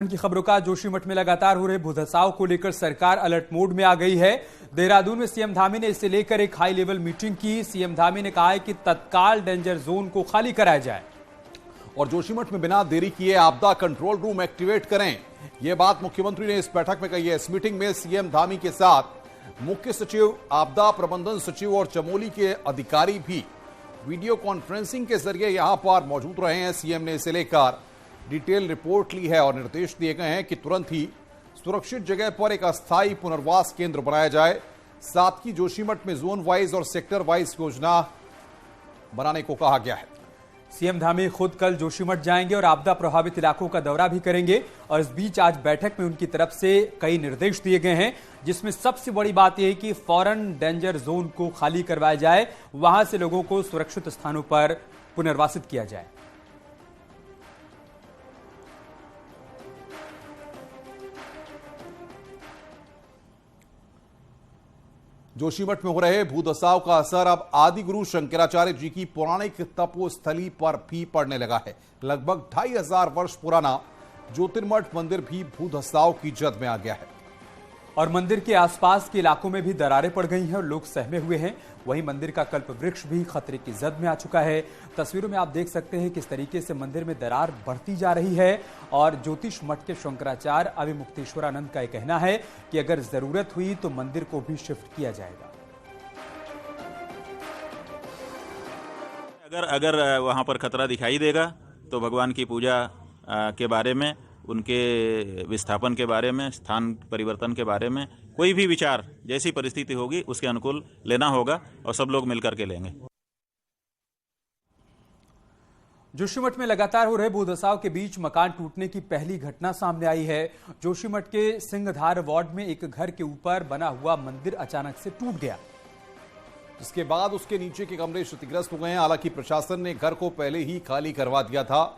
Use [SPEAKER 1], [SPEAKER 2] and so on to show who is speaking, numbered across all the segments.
[SPEAKER 1] की खबरों का जोशीमठ में लगातार हो रहे भूधसाव को लेकर सरकार अलर्ट मोड में आ गई है। देहरादून में सीएम धामी ने इसे लेकर एक हाई लेवल मीटिंग की। सीएम धामी ने कहा है कि तत्काल डेंजर जोन को खाली कराया जाए
[SPEAKER 2] और जोशीमठ में बिना देरी किए आपदा कंट्रोल रूम एक्टिवेट करें। यह बात मुख्यमंत्री ने इस बैठक में कही है। इस मीटिंग में सीएम धामी के साथ मुख्य सचिव, आपदा प्रबंधन सचिव और चमोली के अधिकारी भी वीडियो कॉन्फ्रेंसिंग के जरिए यहां पर मौजूद रहे हैं। सीएम ने इसे लेकर डिटेल रिपोर्ट ली है और निर्देश दिए गए हैं कि तुरंत ही सुरक्षित जगह पर एक अस्थायी पुनर्वास केंद्र बनाया जाए। साथ ही जोशीमठ में जोन वाइज और सेक्टर वाइज योजना बनाने को कहा गया है।
[SPEAKER 1] सीएम धामी खुद कल जोशीमठ जाएंगे और आपदा प्रभावित इलाकों का दौरा भी करेंगे। और इस बीच आज बैठक में उनकी तरफ से कई निर्देश दिए गए हैं, जिसमें सबसे बड़ी बात यह है कि फौरन डेंजर जोन को खाली करवाया जाए, वहां से लोगों को सुरक्षित स्थानों पर पुनर्वासित किया जाए।
[SPEAKER 2] जोशीमठ में हो रहे भूधसाव का असर अब आदि गुरु शंकराचार्य जी की पौराणिक तपोस्थली पर भी पड़ने लगा है। लगभग 2500 वर्ष पुराना ज्योतिर्मठ मंदिर भी भूधसाव की जद में आ गया है
[SPEAKER 1] और मंदिर के आसपास के इलाकों में भी दरारें पड़ गई हैं और लोग सहमे हुए हैं। वहीं मंदिर का कल्प वृक्ष भी खतरे की जद में आ चुका है। तस्वीरों में आप देख सकते हैं किस तरीके से मंदिर में दरार बढ़ती जा रही है। और ज्योतिष मठ के शंकराचार्य अभिमुक्तेश्वरानंद का यह कहना है कि अगर जरूरत हुई तो मंदिर को भी शिफ्ट किया जाएगा।
[SPEAKER 3] अगर वहां पर खतरा दिखाई देगा तो भगवान की पूजा के बारे में, उनके विस्थापन के बारे में, स्थान परिवर्तन के बारे में कोई भी विचार जैसी परिस्थिति होगी उसके अनुकूल लेना होगा और सब लोग मिलकर के लेंगे।
[SPEAKER 1] जोशीमठ में लगातार हो रहे भूधसाव के बीच मकान टूटने की पहली घटना सामने आई है। जोशीमठ के सिंहधार वार्ड में एक घर के ऊपर बना हुआ मंदिर अचानक से टूट गया,
[SPEAKER 2] जिसके बाद उसके नीचे के कमरे क्षतिग्रस्त हो गए हैं। हालांकि प्रशासन ने घर को पहले ही खाली करवा दिया था,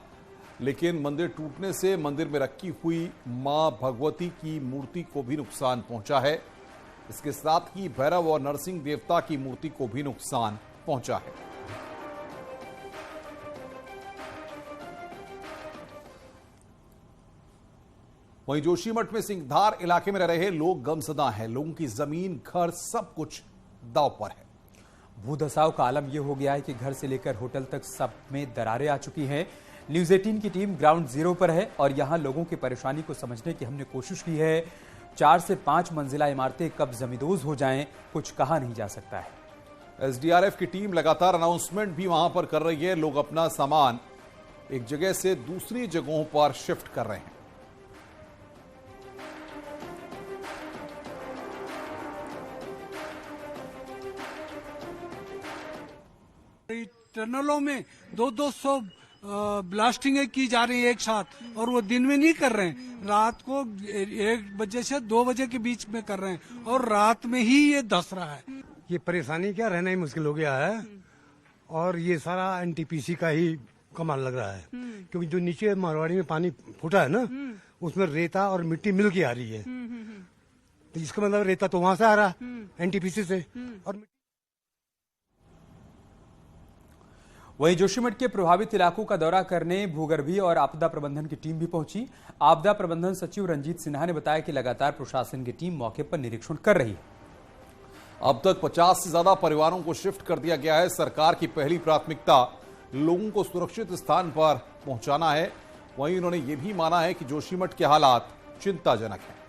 [SPEAKER 2] लेकिन मंदिर टूटने से मंदिर में रखी हुई मां भगवती की मूर्ति को भी नुकसान पहुंचा है। इसके साथ ही भैरव और नरसिंह देवता की मूर्ति को भी नुकसान पहुंचा है। वहीं जोशीमठ में सिंहधार इलाके में रह रहे लोग गमसदा हैं। लोगों की जमीन, घर, सब कुछ दांव पर है।
[SPEAKER 1] भूधसाव का आलम यह हो गया है कि घर से लेकर होटल तक सब में दरारें आ चुकी हैं। न्यूज़ 18 की टीम ग्राउंड जीरो पर है और यहां लोगों की परेशानी को समझने की हमने कोशिश की है। 4 से 5 मंजिला इमारतें कब जमींदोज हो जाएं, कुछ कहा नहीं जा सकता है।
[SPEAKER 2] एसडीआरएफ की टीम लगातार अनाउंसमेंट भी वहां पर कर रही है। लोग अपना सामान एक जगह से दूसरी जगहों पर शिफ्ट कर रहे हैं।
[SPEAKER 4] टनलों में 200 ब्लास्टिंगें की जा रही है एक साथ, और वो दिन में नहीं कर रहे हैं, रात को 1 बजे से 2 बजे के बीच में कर रहे हैं और रात में ही ये धस रहा है।
[SPEAKER 5] ये परेशानी क्या, रहना ही मुश्किल हो गया है। और ये सारा एनटीपीसी का ही कमाल लग रहा है, क्योंकि जो नीचे मारवाड़ी में पानी फूटा है ना, उसमें रेता और मिट्टी मिल के आ रही है। तो इसका मतलब रेता तो वहां से आ रहा है, एनटीपीसी से। और
[SPEAKER 1] वहीं जोशीमठ के प्रभावित इलाकों का दौरा करने भूगर्भीय और आपदा प्रबंधन की टीम भी पहुंची। आपदा प्रबंधन सचिव रंजीत सिन्हा ने बताया कि लगातार प्रशासन की टीम मौके पर निरीक्षण कर रही है।
[SPEAKER 2] अब तक 50 से ज्यादा परिवारों को शिफ्ट कर दिया गया है। सरकार की पहली प्राथमिकता लोगों को सुरक्षित स्थान पर पहुंचाना है। वहीं उन्होंने ये भी माना है कि जोशीमठ के हालात चिंताजनक हैं।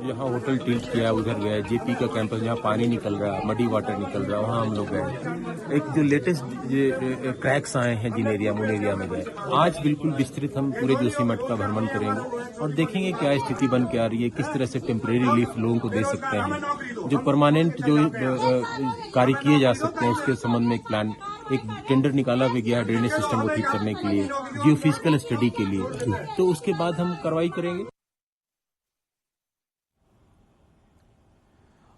[SPEAKER 6] यहाँ होटल टिल्ट किया, उधर गए जेपी का कैंपस जहाँ पानी निकल रहा है, मडी वाटर निकल रहा है, वहाँ हम लोग गए। एक जो लेटेस्ट क्रैक्स आए हैं जिन एरिया मुनेरिया में गए। आज बिल्कुल विस्तृत हम पूरे जोशीमठ का भ्रमण करेंगे और देखेंगे क्या स्थिति बन के आ रही है, किस तरह से टेम्परेरी रिलीफ लोगों को दे सकते हैं, जो परमानेंट जो कार्य किए जा सकते हैं उसके संबंध में एक प्लान, एक टेंडर निकाला भी गया ड्रेनेज सिस्टम को ठीक करने के लिए, जियोफिजिकल स्टडी के लिए। तो उसके बाद हम कार्रवाई करेंगे।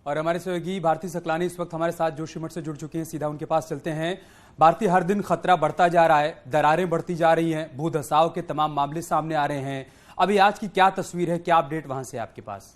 [SPEAKER 1] और हमारे सहयोगी भारती सकलानी इस वक्त हमारे साथ जोशीमठ से जुड़ चुके हैं, सीधा उनके पास चलते हैं। भारती, हर दिन खतरा बढ़ता जा रहा है, दरारें बढ़ती जा रही हैं, भूधसाव के तमाम मामले सामने आ रहे हैं। अभी आज की क्या तस्वीर है, क्या अपडेट वहां से आपके पास?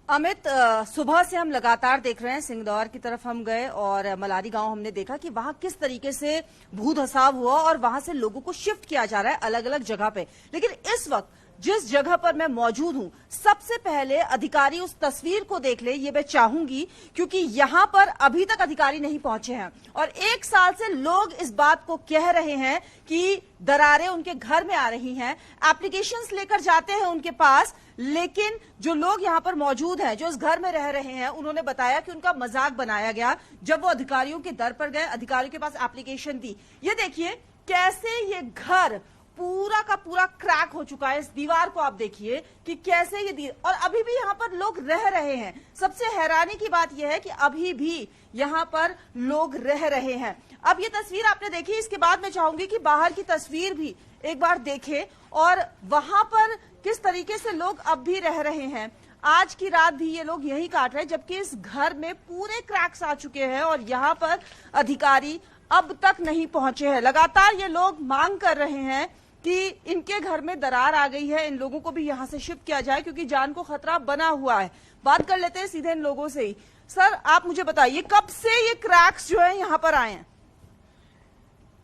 [SPEAKER 7] अमित, सुबह से हम लगातार देख रहे हैं, सिंगदौर की तरफ हम गए और मलारी गांव हमने देखा कि वहां किस तरीके से भू धसाव हुआ और वहां से लोगों को शिफ्ट किया जा रहा है अलग अलग जगह पे। लेकिन इस वक्त जिस जगह पर मैं मौजूद हूं, सबसे पहले अधिकारी उस तस्वीर को देख ले, ये मैं चाहूंगी, क्योंकि यहां पर अभी तक अधिकारी नहीं पहुंचे हैं और 1 साल से लोग इस बात को कह रहे हैं कि दरारें उनके घर में आ रही हैं, एप्लीकेशंस लेकर जाते हैं उनके पास, लेकिन जो लोग यहां पर मौजूद हैं, जो इस घर में रह रहे हैं, उन्होंने बताया कि उनका मजाक बनाया गया जब वो अधिकारियों के दर पर गए, अधिकारियों के पास एप्लीकेशन दी। ये देखिए कैसे ये घर पूरा का पूरा क्रैक हो चुका है। इस दीवार को आप देखिए कि कैसे ये और अभी भी यहाँ पर लोग रह रहे हैं। सबसे हैरानी की बात यह है कि अभी भी यहाँ पर लोग रह रहे हैं। अब ये तस्वीर आपने देखी, इसके बाद मैं चाहूंगी कि बाहर की तस्वीर भी एक बार देखें और वहां पर किस तरीके से लोग अब भी रह रहे हैं। आज की रात भी ये लोग यही काट रहे हैं, जबकि इस घर में पूरे क्रैक्स आ चुके हैं और यहाँ पर अधिकारी अब तक नहीं पहुंचे हैं। लगातार ये लोग मांग कर रहे हैं कि इनके घर में दरार आ गई है, इन लोगों को भी यहां से शिफ्ट किया जाए क्योंकि जान को खतरा बना हुआ है। बात कर लेते हैं सीधे इन लोगों से ही। सर, आप मुझे बताइए कब से ये क्रैक्स जो है यहाँ पर आए हैं?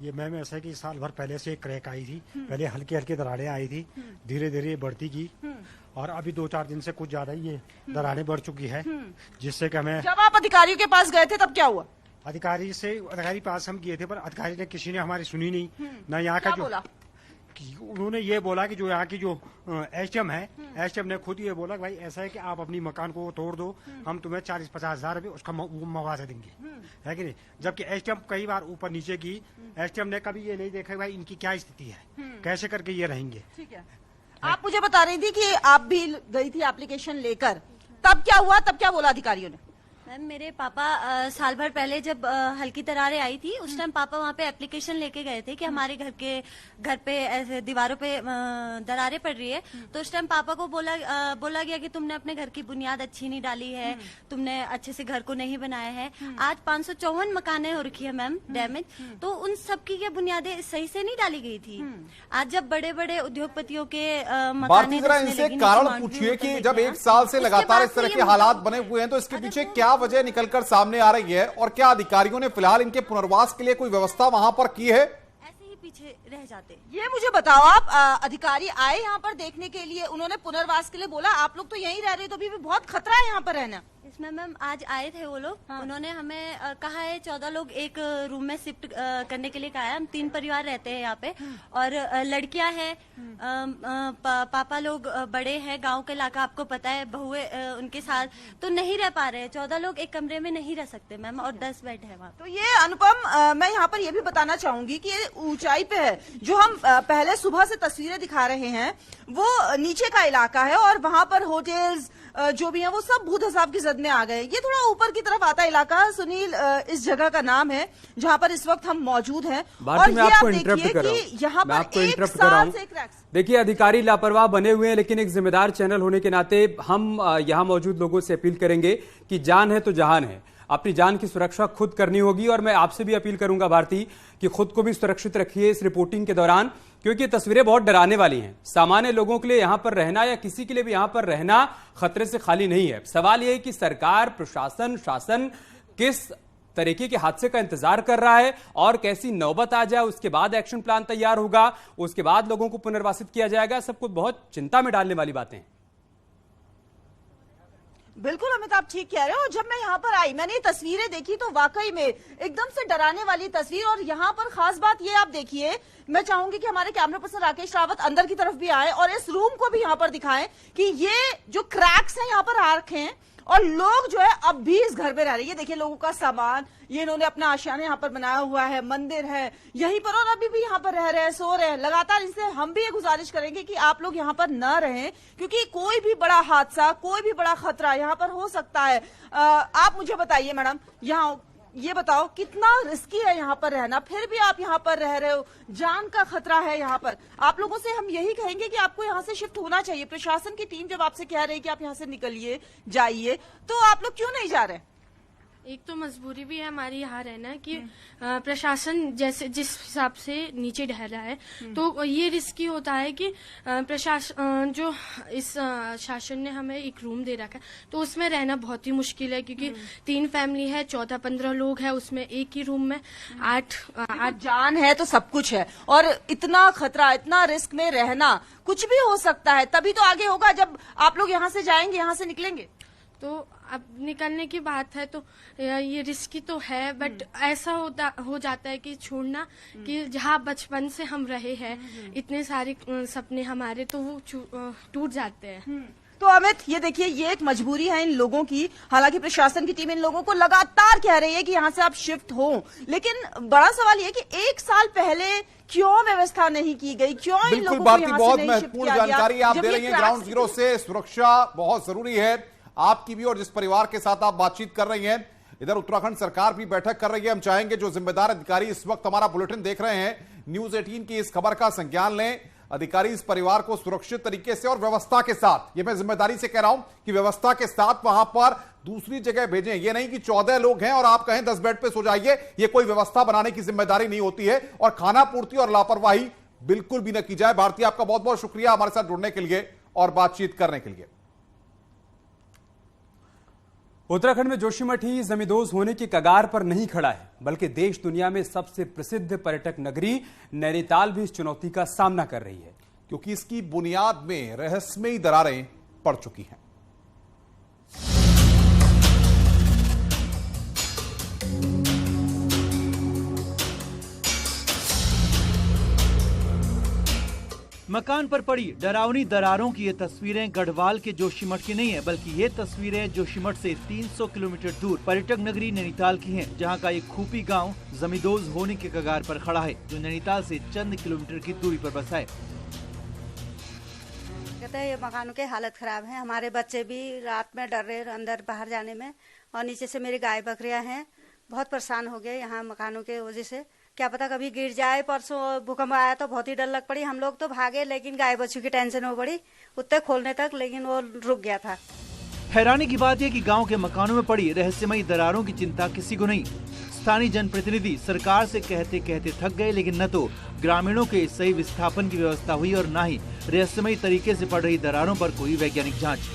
[SPEAKER 8] ये मैम ऐसा है कि साल भर पहले से एक क्रैक आई थी, पहले हल्की हल्की दरारें आई थी, धीरे धीरे ये बढ़ती की और अभी 2-4 दिन से कुछ ज्यादा ही ये दरारें बढ़ चुकी है, जिससे कि हमें।
[SPEAKER 7] जब आप अधिकारियों के पास गए थे तब क्या हुआ?
[SPEAKER 8] अधिकारी पास हम गए थे, पर अधिकारी ने किसी ने हमारी सुनी नहीं। न यहाँ का जो उन्होंने ये बोला कि जो यहाँ की जो एसडीएम है, एसडीएम ने खुद ये बोला कि भाई ऐसा है कि आप अपनी मकान को तोड़ दो, हम तुम्हें 40-50 हजार रुपये उसका मुआवजा देंगे, है कि नहीं। जबकि एसडीएम कई बार ऊपर नीचे की, एसडीएम ने कभी ये नहीं देखा भाई इनकी क्या स्थिति है, कैसे करके ये रहेंगे।
[SPEAKER 7] ठीक है, आप मुझे बता रही थी कि आप भी गई थी एप्लीकेशन लेकर, तब क्या हुआ, तब क्या बोला अधिकारियों ने?
[SPEAKER 9] मैम, मेरे पापा साल भर पहले जब हल्की दरारें आई थी, उस टाइम पापा वहाँ पे एप्लीकेशन लेके गए थे कि हमारे घर पे ऐसे दीवारों पे दरारें पड़ रही है। तो उस टाइम पापा को बोला गया कि तुमने अपने घर की बुनियाद अच्छी नहीं डाली है, तुमने अच्छे से घर को नहीं बनाया है। आज 554 मकानें हो रखी है मैम डैमेज, तो उन सबकी ये बुनियादें सही से नहीं डाली गई थी। आज जब बड़े बड़े उद्योगपतियों के मकानें,
[SPEAKER 2] इनसे कारण पूछिए कि जब 1 साल से लगातार इस तरह के हालात बने हुए हैं तो इसके पीछे क्या वजह निकलकर सामने आ रही है और क्या अधिकारियों ने फिलहाल इनके पुनर्वास के लिए कोई व्यवस्था वहां पर की है?
[SPEAKER 9] ऐसे ही पीछे रह जाते।
[SPEAKER 7] ये मुझे बताओ, आप अधिकारी आए यहाँ पर देखने के लिए, उन्होंने पुनर्वास के लिए बोला, आप लोग तो यहीं रह रहे हो तो अभी भी बहुत खतरा है यहाँ पर रहना।
[SPEAKER 9] इसमें मैम आज आए थे वो लोग, उन्होंने हमें कहा है 14 लोग एक रूम में शिफ्ट करने के लिए कहा है। हम 3 परिवार रहते हैं यहाँ पे और लड़कियां हैं, पापा लोग बड़े हैं, गांव का इलाका आपको पता है, बहुए उनके साथ तो नहीं रह पा रहे हैं। 14 लोग एक कमरे में नहीं रह सकते मैम और 10 बेड है वहाँ।
[SPEAKER 7] तो ये अनुपम, मैं यहाँ पर ये भी बताना चाहूंगी कि ये ऊंचाई पे है, जो हम पहले सुबह से तस्वीरें दिखा रहे हैं वो नीचे का इलाका है और वहां पर होटल्स जो भी हैं वो सब भू धसाव की जद में आ गए। ये थोड़ा ऊपर की तरफ आता इलाका, सुनील इस जगह का नाम है जहां पर इस वक्त हम मौजूद हैं। और ये आप देखिए कि यहाँ पर 1 साल से क्रैक्स।
[SPEAKER 1] देखिए, अधिकारी लापरवाह बने हुए हैं, लेकिन एक जिम्मेदार चैनल होने के नाते हम यहाँ मौजूद लोगों से अपील करेंगे कि जान है तो जहान है, अपनी जान की सुरक्षा खुद करनी होगी। और मैं आपसे भी अपील करूंगा भारती कि खुद को भी सुरक्षित रखिए इस रिपोर्टिंग के दौरान, क्योंकि ये तस्वीरें बहुत डराने वाली हैं। सामान्य लोगों के लिए यहां पर रहना या किसी के लिए भी यहां पर रहना खतरे से खाली नहीं है। सवाल यह है कि सरकार, प्रशासन, शासन किस तरीके के हादसे का इंतजार कर रहा है और कैसी नौबत आ जाए उसके बाद एक्शन प्लान तैयार होगा, उसके बाद लोगों को पुनर्वासित किया जाएगा। सब कुछ बहुत चिंता में डालने वाली बातें हैं।
[SPEAKER 7] बिल्कुल अमित, आप ठीक कह रहे हो। जब मैं यहाँ पर आई, मैंने ये तस्वीरें देखी तो वाकई में एकदम से डराने वाली तस्वीर। और यहाँ पर खास बात ये आप देखिए, मैं चाहूंगी कि हमारे कैमरा पर्सन राकेश रावत अंदर की तरफ भी आए और इस रूम को भी यहाँ पर दिखाएं कि ये जो क्रैक्स हैं यहाँ पर आ रखे हैं और लोग जो है अब भी इस घर में रह रहे हैं। ये देखिए लोगों का सामान, ये इन्होंने अपना आशियाना यहाँ पर बनाया हुआ है, मंदिर है यहीं पर और अभी भी यहाँ पर रह रहे हैं, सो रहे हैं। लगातार इनसे हम भी ये गुजारिश करेंगे कि आप लोग यहाँ पर न रहें, क्योंकि कोई भी बड़ा हादसा, कोई भी बड़ा खतरा यहाँ पर हो सकता है। आप मुझे बताइए मैडम, यहाँ ये बताओ कितना रिस्की है यहाँ पर रहना, फिर भी आप यहाँ पर रह रहे हो, जान का खतरा है यहाँ पर। आप लोगों से हम यही कहेंगे कि आपको यहाँ से शिफ्ट होना चाहिए। प्रशासन की टीम जब आपसे कह रही है कि आप यहाँ से निकलिए, जाइए, तो आप लोग क्यों नहीं जा रहे?
[SPEAKER 10] एक तो मजबूरी भी है हमारी यहाँ रहना कि प्रशासन जैसे जिस हिसाब से नीचे ढह रहा है तो ये रिस्की होता है कि प्रशासन जो इस शासन ने हमें एक रूम दे रखा है तो उसमें रहना बहुत ही मुश्किल है क्योंकि 3 फैमिली है, 14-15 लोग हैं उसमें एक ही रूम में 8
[SPEAKER 7] जान है तो सब कुछ है और इतना खतरा, इतना रिस्क में रहना, कुछ भी हो सकता है। तभी तो आगे होगा जब आप लोग यहाँ से जाएंगे, यहाँ से निकलेंगे।
[SPEAKER 10] तो अब निकलने की बात है तो ये रिस्की तो है बट ऐसा हो जाता है कि छोड़ना कि जहाँ बचपन से हम रहे हैं इतने सारे सपने हमारे तो वो टूट जाते हैं।
[SPEAKER 7] तो अमित, ये देखिए, ये एक मजबूरी है इन लोगों की। हालांकि प्रशासन की टीम इन लोगों को लगातार कह रही है कि यहाँ से आप शिफ्ट हो, लेकिन बड़ा सवाल ये कि 1 साल पहले क्यों व्यवस्था नहीं की गई, क्यों इन लोगों को यहाँ से नहीं शिफ्ट किया गया?
[SPEAKER 2] जानकारी आप दे रही हैं ग्राउंड जीरो से। सुरक्षा बहुत जरूरी है आपकी भी और जिस परिवार के साथ आप बातचीत कर रही हैं। इधर उत्तराखंड सरकार भी बैठक कर रही है। हम चाहेंगे जो जिम्मेदार अधिकारी इस वक्त हमारा बुलेटिन देख रहे हैं, न्यूज 18 की इस खबर का संज्ञान लें। अधिकारी इस परिवार को सुरक्षित तरीके से और व्यवस्था के साथ, ये मैं जिम्मेदारी से कह रहा हूं कि व्यवस्था के साथ वहां पर दूसरी जगह भेजें। ये नहीं कि 14 लोग हैं और आप कहें 10 बेड पे सो जाइए। ये कोई व्यवस्था बनाने की जिम्मेदारी नहीं होती है और खाना पूर्ति और लापरवाही बिल्कुल भी न की जाए। भारती, आपका बहुत बहुत शुक्रिया हमारे साथ जुड़ने के लिए और बातचीत करने के लिए।
[SPEAKER 1] उत्तराखंड में जोशीमठ ही जमींदोज होने की कगार पर नहीं खड़ा है, बल्कि देश दुनिया में सबसे प्रसिद्ध पर्यटक नगरी नैनीताल भी इस चुनौती का सामना कर रही है,
[SPEAKER 2] क्योंकि इसकी बुनियाद में रहस्यमयी दरारें पड़ चुकी हैं।
[SPEAKER 11] मकान पर पड़ी डरावनी दरारों की ये तस्वीरें गढ़वाल के जोशीमठ की नहीं है, बल्कि ये तस्वीरें जोशीमठ से 300 किलोमीटर दूर पर्यटक नगरी नैनीताल की हैं, जहां का एक खूपी गांव जमींदोज होने के कगार पर खड़ा है, जो नैनीताल से चंद किलोमीटर की दूरी पर बसा है।
[SPEAKER 12] कहते हैं ये मकानों की हालत खराब है, हमारे बच्चे भी रात में डर रहे अंदर बाहर जाने में, और नीचे से मेरी गाय बकरियां हैं, बहुत परेशान हो गए यहाँ मकानों के वजह से। क्या पता कभी गिर जाए। परसों भूकंप आया तो बहुत ही डर लग पड़ी, हम लोग तो भागे, लेकिन गाय बच्चों की टेंशन हो पड़ी उत्ते खोलने तक, लेकिन वो रुक गया था।
[SPEAKER 11] हैरानी की बात यह कि गांव के मकानों में पड़ी रहस्यमयी दरारों की चिंता किसी को नहीं। स्थानीय जनप्रतिनिधि सरकार से कहते कहते थक गए, लेकिन न तो ग्रामीणों के सही विस्थापन की व्यवस्था हुई और न ही रहस्यमयी तरीके से पड़ रही दरारों पर कोई वैज्ञानिक जाँच।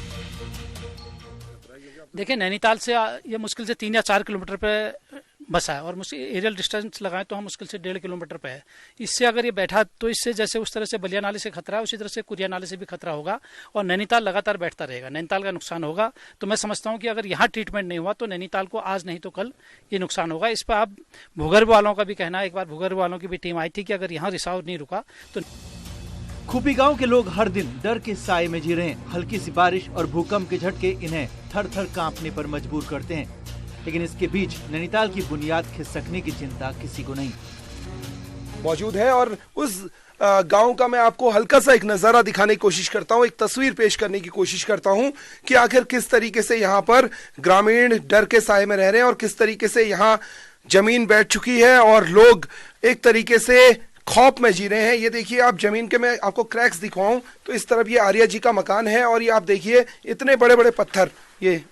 [SPEAKER 13] देखिए, नैनीताल से ये मुश्किल से 3 या 4 किलोमीटर पे बसा है और एरियल डिस्टेंस लगाएं तो हम मुश्किल से 1.5 किलोमीटर पे है। इससे अगर ये बैठा तो इससे जैसे उस तरह से बलिया नाले से खतरा है, उसी तरह से कुरिया नाले से भी खतरा होगा और नैनीताल लगातार बैठता रहेगा, नैनीताल का नुकसान होगा। तो मैं समझता हूँ कि अगर यहाँ ट्रीटमेंट नहीं हुआ तो नैनीताल को आज नहीं तो कल ये नुकसान होगा। इस पर आप भूगर्भ वालों का भी कहना है, एक बार भूगर्भ वालों की भी टीम आई थी कि अगर यहाँ रिसाव नहीं रुका तो।
[SPEAKER 11] खूपी गांव के लोग हर दिन डर के साए में जी रहे हैं। हल्की सी बारिश और भूकंप के झटके इन्हें थर थर कांपने पर मजबूर करते हैं, लेकिन इसके बीच नैनीताल की बुनियाद खिसकने की चिंता किसी को नहीं
[SPEAKER 14] मौजूद है। और उस गांव का मैं आपको हल्का सा एक नजारा दिखाने की कोशिश करता हूं, एक तस्वीर पेश करने की कोशिश करता हूं कि आखिर किस तरीके से यहाँ पर ग्रामीण डर के साए में रह रहे हैं और किस तरीके से यहाँ जमीन बैठ चुकी है और लोग एक तरीके से खौफ में जी रहे हैं। ये देखिए, आप जमीन के मैं आपको क्रैक्स दिखाऊं तो इस तरफ ये आर्या जी का मकान है और ये आप देखिए इतने बड़े बड़े पत्थर, ये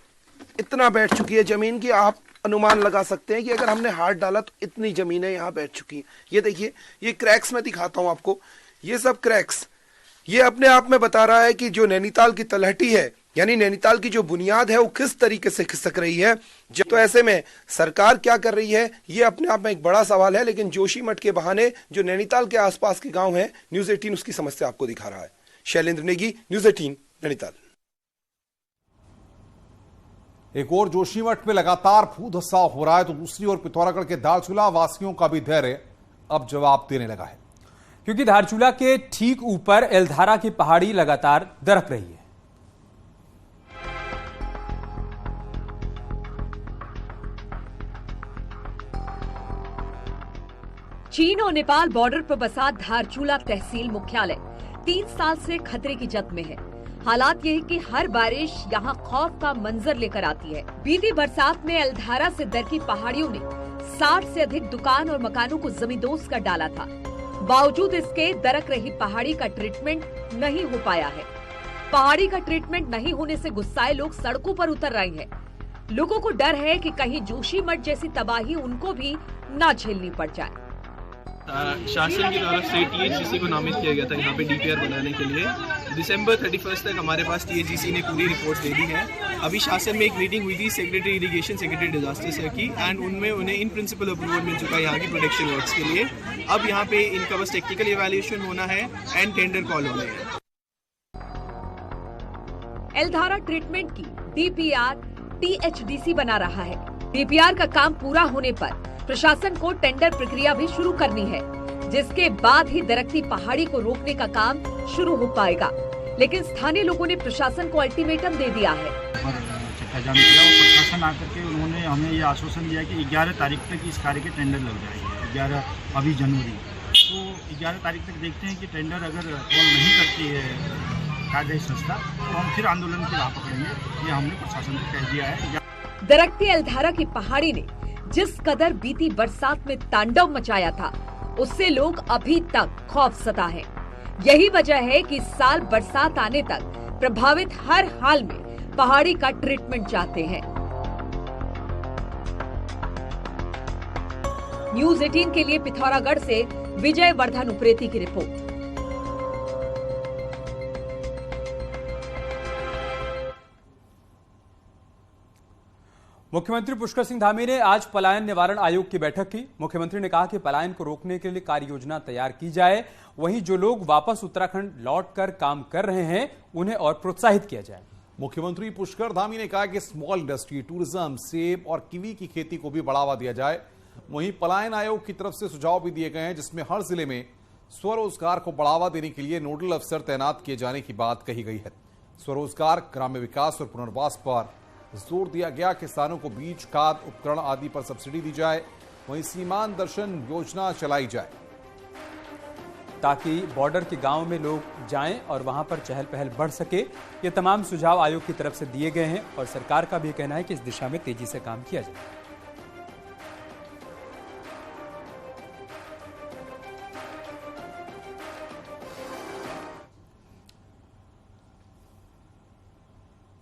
[SPEAKER 14] इतना बैठ चुकी है जमीन की, आप अनुमान लगा सकते हैं कि अगर हमने हाथ डाला तो इतनी जमीनें यहाँ बैठ चुकी हैं। ये देखिए, ये क्रैक्स मैं दिखाता हूँ आपको, ये सब क्रैक्स ये अपने आप में बता रहा है कि जो नैनीताल की तलहटी है, यानी नैनीताल की जो बुनियाद है वो किस तरीके से खिसक रही है। तो ऐसे में सरकार क्या कर रही है, ये अपने आप में एक बड़ा सवाल है। लेकिन जोशीमठ के बहाने जो नैनीताल के आसपास के गांव हैं, न्यूज 18 उसकी समस्या आपको दिखा रहा है। शैलेंद्र नेगी, न्यूज 18, नैनीताल।
[SPEAKER 2] एक और जोशीमठ में लगातार भूधसाव हो रहा है तो दूसरी ओर पिथौरागढ़ के धारचूला वासियों का भी धैर्य अब जवाब देने लगा है,
[SPEAKER 1] क्योंकि धारचूला के ठीक ऊपर एलधारा की पहाड़ी लगातार दरक रही है।
[SPEAKER 15] चीन और नेपाल बॉर्डर पर बसा धारचूला तहसील मुख्यालय 3 साल से खतरे की जद में है। हालात ये है कि हर बारिश यहाँ खौफ का मंजर लेकर आती है। बीती बरसात में एलधारा से दरकी पहाड़ियों ने 60 से अधिक दुकान और मकानों को जमींदोज कर डाला था। बावजूद इसके दरक रही पहाड़ी का ट्रीटमेंट नहीं हो पाया है। पहाड़ी का ट्रीटमेंट नहीं होने से गुस्साए लोग सड़कों पर उतर रहे हैं। लोगों को डर है कि कहीं जोशीमठ जैसी तबाही उनको भी ना झेलनी पड़ जाए।
[SPEAKER 16] शासन की तरफ से टीएचडीसी को नामित किया गया था यहाँ पे डीपीआर बनाने के लिए। दिसंबर 31 तक हमारे पास टीएचडीसी ने पूरी रिपोर्ट दे दी है। अभी शासन में एक मीटिंग हुई थी सेक्रेटरी इरिगेशन, सेक्रेटरी डिजास्टर से की, एंड उनमें उन्हें इन प्रिंसिपल अप्रूवल मिल चुका है यहाँ की प्रोटेक्शन वर्क्स के लिए। अब यहाँ पे इनका बस टेक्निकल इवैल्यूएशन होना है एंड टेंडर कॉल होने हैं।
[SPEAKER 15] एल्धारा ट्रीटमेंट की डीपीआर टीएचडीसी बना रहा है। डीपीआर का काम पूरा होने पर प्रशासन को टेंडर प्रक्रिया भी शुरू करनी है, जिसके बाद ही दरकती पहाड़ी को रोकने का काम शुरू हो पाएगा। लेकिन स्थानीय लोगों ने प्रशासन को अल्टीमेटम दे दिया है।
[SPEAKER 17] प्रशासन आकर के उन्होंने हमें ये आश्वासन दिया कि 11 तारीख तक इस कार्य के टेंडर लग जाएंगे। 11 अभी जनवरी, तो 11 तारीख तक देखते हैं कि टेंडर अगर कॉल नहीं करती है कार्यदायी संस्था तो हम फिर आंदोलन की राह पकड़ेंगे। ये हमने प्रशासन को कह दिया है।
[SPEAKER 15] दरकती एल्धारा की पहाड़ी ने जिस कदर बीती बरसात में तांडव मचाया था, उससे लोग अभी तक खौफसदा हैं। यही वजह है कि इस साल बरसात आने तक प्रभावित हर हाल में पहाड़ी का ट्रीटमेंट चाहते हैं। न्यूज 18 के लिए पिथौरागढ़ से विजय वर्धन उप्रेती की रिपोर्ट।
[SPEAKER 1] मुख्यमंत्री पुष्कर सिंह धामी ने आज पलायन निवारण आयोग की बैठक की। मुख्यमंत्री ने कहा कि पलायन को रोकने के लिए कार्य योजना तैयार की जाए। वहीं जो लोग वापस उत्तराखंड लौटकर काम कर रहे हैं उन्हें और प्रोत्साहित किया जाए।
[SPEAKER 2] मुख्यमंत्री पुष्कर धामी ने कहा कि स्मॉल इंडस्ट्री, टूरिज्म, सेब और कीवी की खेती को भी बढ़ावा दिया जाए। वहीं पलायन आयोग की तरफ से सुझाव भी दिए गए हैं, जिसमें हर जिले में स्वरोजगार को बढ़ावा देने के लिए नोडल अफसर तैनात किए जाने की बात कही गई है। स्वरोजगार, ग्राम्य विकास और पुनर्वास पर जोर दिया गया। किसानों को बीज, खाद, उपकरण आदि पर सब्सिडी दी जाए। वहीं सीमांत दर्शन योजना चलाई जाए
[SPEAKER 1] ताकि बॉर्डर के गांव में लोग जाएं और वहां पर चहल पहल बढ़ सके। ये तमाम सुझाव आयोग की तरफ से दिए गए हैं और सरकार का भी कहना है कि इस दिशा में तेजी से काम किया जाए।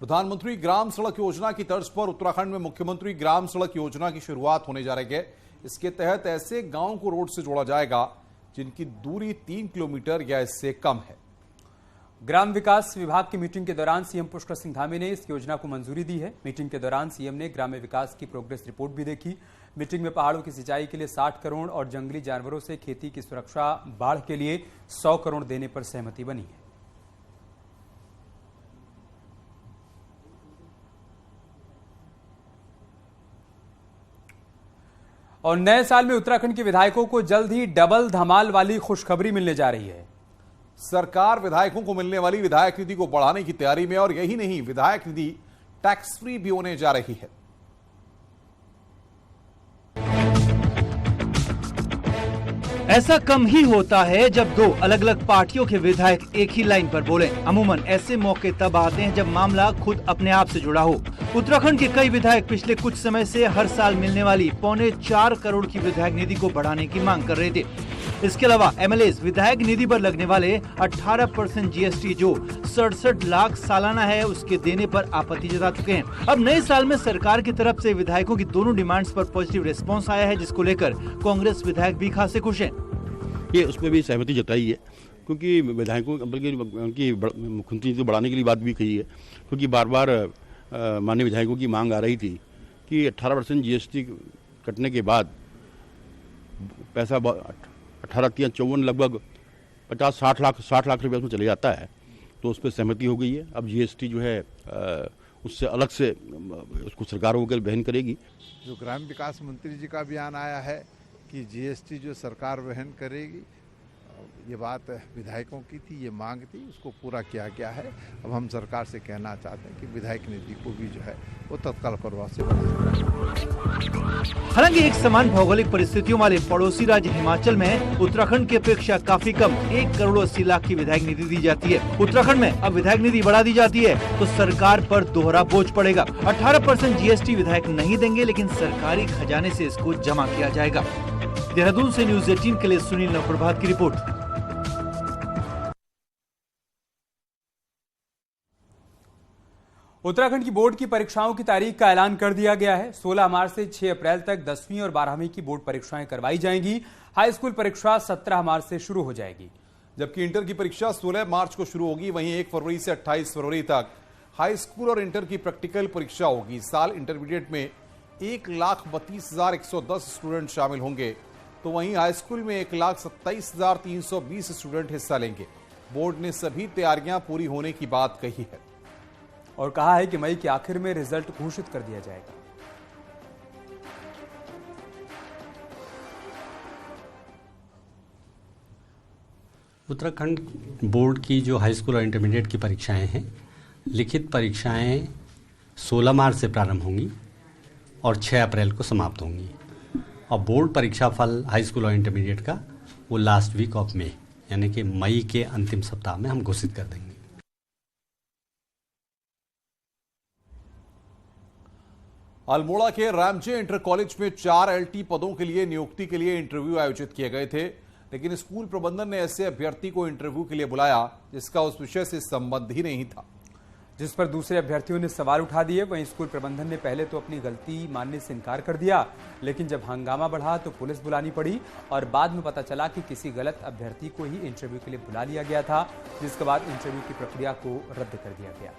[SPEAKER 2] प्रधानमंत्री ग्राम सड़क योजना की तर्ज पर उत्तराखंड में मुख्यमंत्री ग्राम सड़क योजना की शुरुआत होने जा रही है। इसके तहत ऐसे गांवों को रोड से जोड़ा जाएगा जिनकी दूरी 3 किलोमीटर या इससे कम है।
[SPEAKER 1] ग्राम विकास विभाग की मीटिंग के दौरान सीएम पुष्कर सिंह धामी ने इस योजना को मंजूरी दी है। मीटिंग के दौरान सीएम ने ग्राम्य विकास की प्रोग्रेस रिपोर्ट भी देखी। मीटिंग में पहाड़ों की सिंचाई के लिए 60 करोड़ और जंगली जानवरों से खेती की सुरक्षा, बाढ़ के लिए 100 करोड़ देने पर सहमति बनी है। और नए साल में उत्तराखंड के विधायकों को जल्द ही डबल धमाल वाली खुशखबरी मिलने जा रही है।
[SPEAKER 2] सरकार विधायकों को मिलने वाली विधायक निधि को बढ़ाने की तैयारी में, और यही नहीं, विधायक निधि टैक्स फ्री भी होने जा रही है।
[SPEAKER 11] ऐसा कम ही होता है जब दो अलग अलग पार्टियों के विधायक एक ही लाइन पर बोले। अमूमन ऐसे मौके तब आते हैं जब मामला खुद अपने आप से जुड़ा हो। उत्तराखंड के कई विधायक पिछले कुछ समय से हर साल मिलने वाली 4.25 करोड़ की विधायक निधि को बढ़ाने की मांग कर रहे थे। इसके अलावा एमएलएज विधायक निधि पर लगने वाले 18% जीएसटी जो 67 लाख सालाना है उसके देने पर आपत्ति जता चुके हैं। अब नए साल में सरकार की तरफ से विधायकों की दोनों डिमांड्स पर पॉजिटिव रिस्पांस आया है, जिसको लेकर कांग्रेस विधायक भी खासे खुश हैं।
[SPEAKER 18] ये उसमें भी सहमति जताई है, क्योंकि विधायकों बल्कि उनकी मुख्यमंत्री को बढ़ाने के लिए बात भी कही है, क्योंकि बार बार माननीय विधायकों की मांग आ रही थी कि 18% जीएसटी कटने के बाद पैसा 18-54 लगभग 50-60 लाख रुपये उसमें चले जाता है, तो उस पर सहमति हो गई है। अब जीएसटी जो है उससे अलग से उसको सरकार होकर वहन करेगी।
[SPEAKER 19] जो ग्राम विकास मंत्री जी का बयान आया है कि जीएसटी जो सरकार वहन करेगी, ये बात विधायकों की थी, ये मांग थी, उसको पूरा किया गया है। अब हम सरकार से कहना चाहते हैं कि विधायक निधि को भी जो है वो तत्काल प्रभाव से बढ़ाया।
[SPEAKER 11] हालांकि एक समान भौगोलिक परिस्थितियों वाले पड़ोसी राज्य हिमाचल में उत्तराखंड की अपेक्षा काफी कम 1 करोड़ 80 लाख की विधायक निधि दी जाती है। उत्तराखंड में अब विधायक निधि बढ़ा दी जाती है तो सरकार पर दोहरा बोझ पड़ेगा। 18% जीएसटी विधायक नहीं देंगे, लेकिन सरकारी खजाने से इसको जमा किया जाएगा। देहरादून से न्यूज 18 के लिए सुनील नवप्रभात की रिपोर्ट।
[SPEAKER 1] उत्तराखंड की बोर्ड की परीक्षाओं की तारीख का ऐलान कर दिया गया है। 16 मार्च से 6 अप्रैल तक 10वीं और 12वीं की बोर्ड परीक्षाएं करवाई जाएंगी। हाई स्कूल परीक्षा 17 मार्च से शुरू हो जाएगी,
[SPEAKER 2] जबकि इंटर की परीक्षा 16 मार्च को शुरू होगी। वहीं 1 फरवरी से 28 फरवरी तक हाई स्कूल और इंटर की प्रैक्टिकल परीक्षा होगी। इस साल इंटरमीडिएट में 1,32,110 स्टूडेंट शामिल होंगे, तो वहीं हाई स्कूल में 1,27,320 स्टूडेंट हिस्सा लेंगे। बोर्ड ने सभी तैयारियां पूरी होने की बात कही है
[SPEAKER 1] और कहा है कि मई के आखिर में रिजल्ट घोषित कर दिया जाएगा।
[SPEAKER 20] उत्तराखंड बोर्ड की जो हाई स्कूल और इंटरमीडिएट की परीक्षाएं हैं, लिखित परीक्षाएं 16 मार्च से प्रारंभ होंगी और 6 अप्रैल को समाप्त होंगी, और बोर्ड परीक्षा फल हाई स्कूल और इंटरमीडिएट का वो लास्ट वीक ऑफ मई, यानी कि मई के अंतिम सप्ताह में हम घोषित कर देंगे।
[SPEAKER 2] अल्मोड़ा के रामजे इंटर कॉलेज में 4 LT पदों के लिए नियुक्ति के लिए इंटरव्यू आयोजित किए गए थे, लेकिन स्कूल प्रबंधन ने ऐसे अभ्यर्थी को इंटरव्यू के लिए बुलाया जिसका उस विषय से संबंध ही नहीं था,
[SPEAKER 1] जिस पर दूसरे अभ्यर्थियों ने सवाल उठा दिए। वहीं स्कूल प्रबंधन ने पहले तो अपनी गलती मानने से इनकार कर दिया, लेकिन जब हंगामा बढ़ा तो पुलिस बुलानी पड़ी और बाद में पता चला कि किसी गलत अभ्यर्थी को ही इंटरव्यू के लिए बुला लिया गया था, जिसके बाद इंटरव्यू की प्रक्रिया को रद्द कर दिया गया।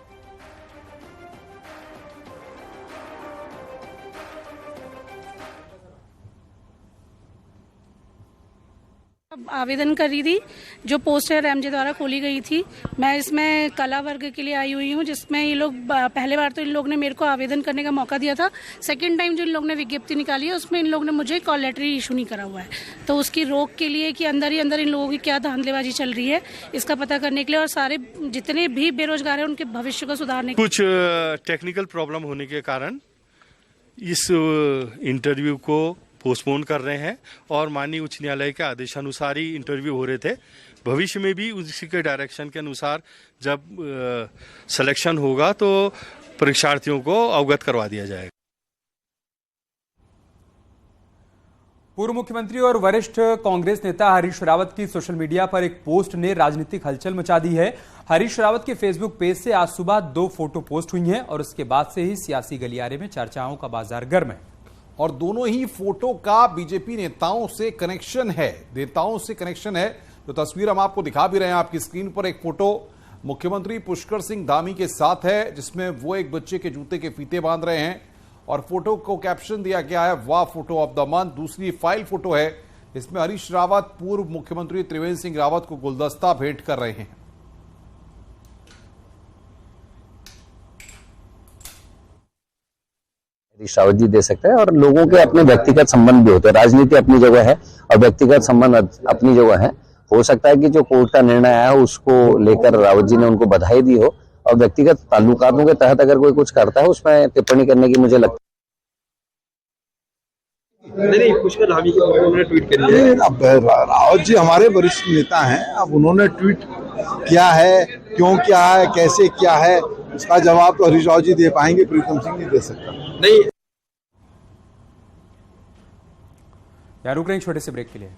[SPEAKER 21] आवेदन करी थी, जो पोस्ट है रामजे द्वारा खोली गई थी। मैं इसमें कला वर्ग के लिए आई हुई हूँ, जिसमें ये लोग पहले बार तो इन लोग ने मेरे को आवेदन करने का मौका दिया था। सेकंड टाइम जो इन लोग ने विज्ञप्ति निकाली है उसमें इन लोग ने मुझे कॉल लेटर इशू नहीं करा हुआ है, तो उसकी रोक के लिए कि अंदर ही अंदर इन लोगों की क्या धांधलेबाजी चल रही है इसका पता करने के लिए, और सारे जितने भी बेरोजगार हैं उनके भविष्य को सुधारने के लिए।
[SPEAKER 22] कुछ टेक्निकल प्रॉब्लम होने के कारण इस इंटरव्यू को पोस्टपोन कर रहे हैं और माननीय उच्च न्यायालय के आदेशानुसार ही इंटरव्यू हो रहे थे। भविष्य में भी उसी के डायरेक्शन के अनुसार जब सिलेक्शन होगा तो परीक्षार्थियों को अवगत करवा दिया जाएगा।
[SPEAKER 1] पूर्व मुख्यमंत्री और वरिष्ठ कांग्रेस नेता हरीश रावत की सोशल मीडिया पर एक पोस्ट ने राजनीतिक हलचल मचा दी है। हरीश रावत के फेसबुक पेज से आज सुबह 2 फोटो पोस्ट हुई हैं और उसके बाद से ही सियासी गलियारे में चर्चाओं का बाजार गर्म है।
[SPEAKER 2] और दोनों ही फोटो का बीजेपी नेताओं से कनेक्शन है। तो तस्वीर हम आपको दिखा भी रहे हैं आपकी स्क्रीन पर। एक फोटो मुख्यमंत्री पुष्कर सिंह धामी के साथ है, जिसमें वो एक बच्चे के जूते के फीते बांध रहे हैं और फोटो को कैप्शन दिया गया है, वाह फोटो ऑफ द मंथ। दूसरी फाइल फोटो है, इसमें हरीश रावत पूर्व मुख्यमंत्री त्रिवेंद्र सिंह रावत को गुलदस्ता भेंट कर रहे हैं।
[SPEAKER 23] हरीश रावत जी दे सकते हैं, और लोगों के अपने व्यक्तिगत संबंध भी होते हैं। राजनीति अपनी जगह है और व्यक्तिगत संबंध अपनी जगह है। हो सकता है कि जो कोर्ट का निर्णय आया उसको लेकर रावत जी ने उनको बधाई दी हो, और व्यक्तिगत ताल्लुकातों के तहत अगर कोई कुछ करता है उसमें टिप्पणी करने की मुझे लगता है।
[SPEAKER 24] नहीं, पुष्कर धामी की उन्होंने ट्वीट करी है। अब रावत जी हमारे वरिष्ठ नेता हैं, अब उन्होंने ट्वीट किया है, क्यों किया है, कैसे किया है, उसका जवाब तो हरीश रावत जी दे पाएंगे, प्रीतम सिंह नहीं दे सकता।
[SPEAKER 1] नहीं, रुक रहे हैं छोटे से ब्रेक के लिए।